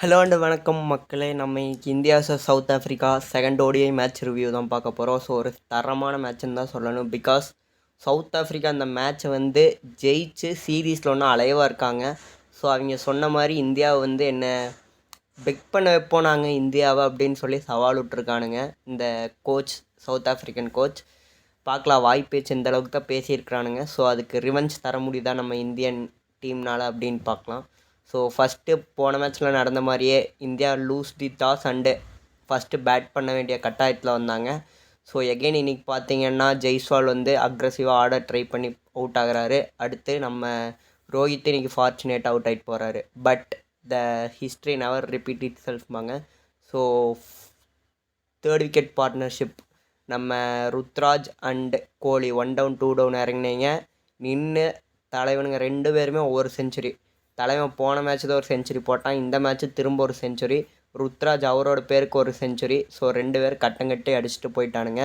Hello and வணக்கம் மக்களே. நம்ம இன்னைக்கு India south Africa second ODI match review தான் பார்க்க போகிறோம். ஸோ ஒரு தரமான மேட்ச்னு தான் சொல்லணும். பிகாஸ் சவுத் ஆஃப்ரிக்கா அந்த மேட்ச்சை ஜெயிச்சு சீரீஸில் ஒன்றும் அலைவாக இருக்காங்க. ஸோ அவங்க சொன்ன மாதிரி இந்தியாவை என்ன பெக் பண்ண வைப்போம் நாங்கள் இந்தியாவை அப்படின்னு சொல்லி சவால் விட்ருக்கானுங்க இந்த கோச், சவுத் ஆஃப்ரிக்கன் கோச். பார்க்கலாம், வாய்ப்பேச்சு இந்த அளவுக்கு தான் பேசியிருக்கிறானுங்க. ஸோ அதுக்கு ரிவெஞ்ச் தர முடியுதா நம்ம இந்தியன் டீம்னால் அப்படின்னு பார்க்கலாம். ஸோ ஃபஸ்ட்டு போன மேட்ச்சில் நடந்த மாதிரியே India loose the toss and first bat பண்ண வேண்டிய கட்டாயத்தில் வந்தாங்க. ஸோ எகெயின் இன்றைக்கி பார்த்தீங்கன்னா ஜெய்ஸ்வால் அக்ரெசிவாக ஆட ட்ரை பண்ணி அவுட் ஆகிறாரு. அடுத்து நம்ம ரோஹித் இன்றைக்கி ஃபார்ச்சுனேட் அவுட் ஆகிட்டு போகிறாரு. But the history never repeat it செல்ஃப்மாங்க. ஸோ தேர்ட் விக்கெட் பார்ட்னர்ஷிப் நம்ம Ruturaj and Kohli 1 down 2 down இறங்கினீங்க. நின்று தலைவனுங்க 2 பேருமே ஒவ்வொரு செஞ்சுரி. தலைவன் போன மேட்ச் தான் ஒரு செஞ்சுரி போட்டான், இந்த மேட்ச்சு திரும்ப ஒரு செஞ்சுரி. ருத்ராஜ் அவரோட பேருக்கு ஒரு செஞ்சுரி. ஸோ 2 பேர் கட்டங்கட்டி அடிச்சுட்டு போயிட்டானுங்க.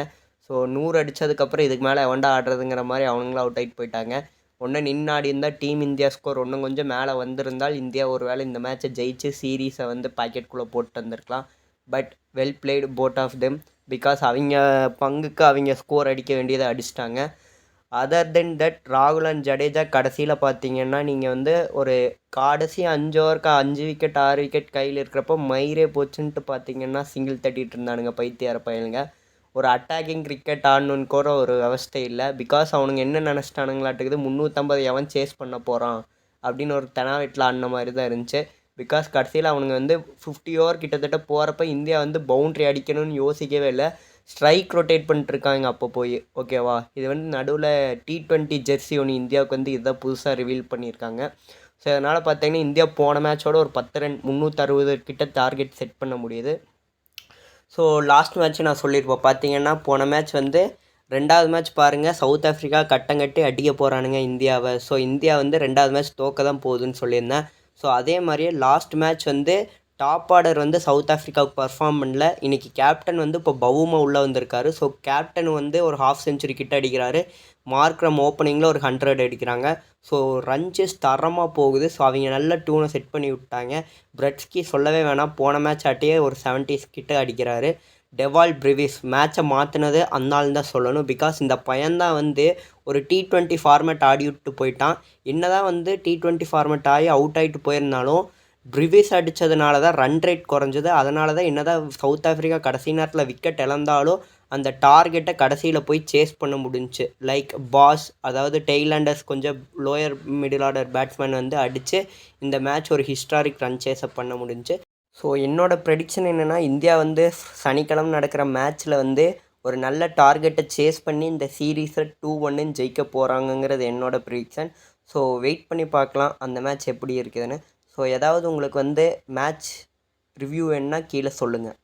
ஸோ 100 அடித்ததுக்கப்புறம் இதுக்கு மேலே எவன்டா ஆடுறதுங்கிற மாதிரி அவனுங்களும் அவுட் ஆகிட்டு போயிட்டாங்க. ஒன்று நின்று ஆடி இருந்தால் டீம் இந்தியா ஸ்கோர் இன்னும் கொஞ்சம் மேலே வந்திருந்தால் இந்தியா ஒரு வேளை இந்த மேட்ச்சை ஜெயிச்சு சீரீஸை பாக்கெட்டுக்குள்ளே போட்டு வந்திருக்கலாம். But well played both of them. Because அவங்க பங்குக்கு அவங்க ஸ்கோர் அடிக்க வேண்டியதை அடிச்சிட்டாங்க. அதர் தென் தட் ராகுல் அண்ட் ஜடேஜா கடைசியில் பார்த்தீங்கன்னா நீங்கள் ஒரு கடைசி 5 ஓவருக்கு 5 விக்கெட் 6 விக்கெட் கையில் இருக்கிறப்போ மயிரே போச்சுன்ட்டு பார்த்தீங்கன்னா சிங்கிள் தட்டிகிட்டு இருந்தானுங்க பைத்தியார பயிலுங்க. ஒரு அட்டாக்கிங் கிரிக்கெட் ஆடணுன்னு கூட ஒரு அவஸ்தை இல்லை. பிகாஸ் அவனுங்க என்ன நினச்சிட்டானுங்களாட்டுக்குது 350 எவன் சேஸ் பண்ண போகிறான் அப்படின்னு ஒரு தெனாவெட்டில் ஆடின மாதிரி தான் இருந்துச்சு. பிகாஸ் கடைசியில் அவனுங்க 50 ஓவர் கிட்டத்தட்ட போகிறப்ப இந்தியா பவுண்ட்ரி அடிக்கணும்னு யோசிக்கவே இல்லை. ஸ்ட்ரைக் ரொட்டேட் பண்ணிட்டுருக்காங்க அப்போ போய். ஓகேவா, இது நடுவில் T20 ஜெர்சி ஒன்று இந்தியாவுக்கு இதை புதுசாக ரிவீல் பண்ணியிருக்காங்க. ஸோ அதனால் பார்த்தீங்கன்னா இந்தியா போன மேட்சோட ஒரு 10 ரன் 360 கிட்ட டார்கெட் செட் பண்ண முடியுது. ஸோ லாஸ்ட் மேட்ச்சு நான் சொல்லியிருப்போம் பார்த்தீங்கன்னா போன மேட்ச் 2வது மேட்ச் பாருங்கள், சவுத் ஆஃப்ரிக்கா கட்டங்கட்டி அடிக்க போகிறானுங்க இந்தியாவை. ஸோ இந்தியா 2வது மேட்ச் தோக்க தான் போகுதுன்னு சொல்லியிருந்தேன். ஸோ அதே மாதிரியே last match top order south ஆஃப்ரிக்காவுக்கு பர்ஃபார்ம் பண்ணல. இன்றைக்கி கேப்டன் இப்போ பவுமா உள்ளே வந்திருக்காரு. ஸோ கேப்டன் ஒரு ஹாஃப் செஞ்சுரி கிட்ட அடிக்கிறாரு. மார்க்ரம் ஓப்பனிங்கில் ஒரு 100 அடிக்கிறாங்க. ஸோ ரன்சஸ் தரமாக போகுது. ஸோ அவங்க நல்ல டூனை செட் பண்ணி விட்டாங்க. பிரெட்ஸ்கி சொல்லவே வேணாம், போன மேட்ச் ஆட்டியே ஒரு 70s கிட்ட அடிக்கிறாரு. டெவால் பிரிவிஸ் மேட்சை மாற்றினது அந்தாள் தான் சொல்லணும். பிகாஸ் இந்த பையன்தான் ஒரு T20 ஃபார்மேட் ஆடி விட்டு போயிட்டான். என்ன தான் T20 ஃபார்மேட் ஆகி அவுட் ஆகிட்டு போயிருந்தாலும் பிரிவிஸ் அடித்ததுனால தான் ரன் ரேட் குறைஞ்சது. அதனால தான் என்ன தான் சவுத் ஆஃப்ரிக்கா கடைசி நேரத்தில் விக்கெட் இழந்தாலும் அந்த டார்கெட்டை கடைசியில் போய் சேஸ் பண்ண முடிஞ்சுச்சு. லைக் பாஸ், அதாவது டெய்லாண்டர்ஸ் கொஞ்சம் லோயர் மிடில் ஆர்டர் பேட்ஸ்மேன் அடித்து இந்த மேட்ச் ஒரு ஹிஸ்டாரிக் ரன் சேஸை பண்ண முடிஞ்சு. ஸோ என்னோடய ப்ரெடிக்ஷன் என்னென்னா இந்தியா சனிக்கிழமை நடக்கிற மேட்ச்சில் ஒரு நல்ல டார்கெட்டை சேஸ் பண்ணி இந்த சீரீஸை 2-1 ஜெயிக்க போகிறாங்கங்கிறது என்னோடய ப்ரெடிக்ஷன். ஸோ வெயிட் பண்ணி பார்க்கலாம் அந்த மேட்ச் எப்படி இருக்குதுன்னு. ஸோ ஏதாவது உங்களுக்கு மேட்ச் ரிவ்யூ வேணுன்னா கீழே சொல்லுங்கள்.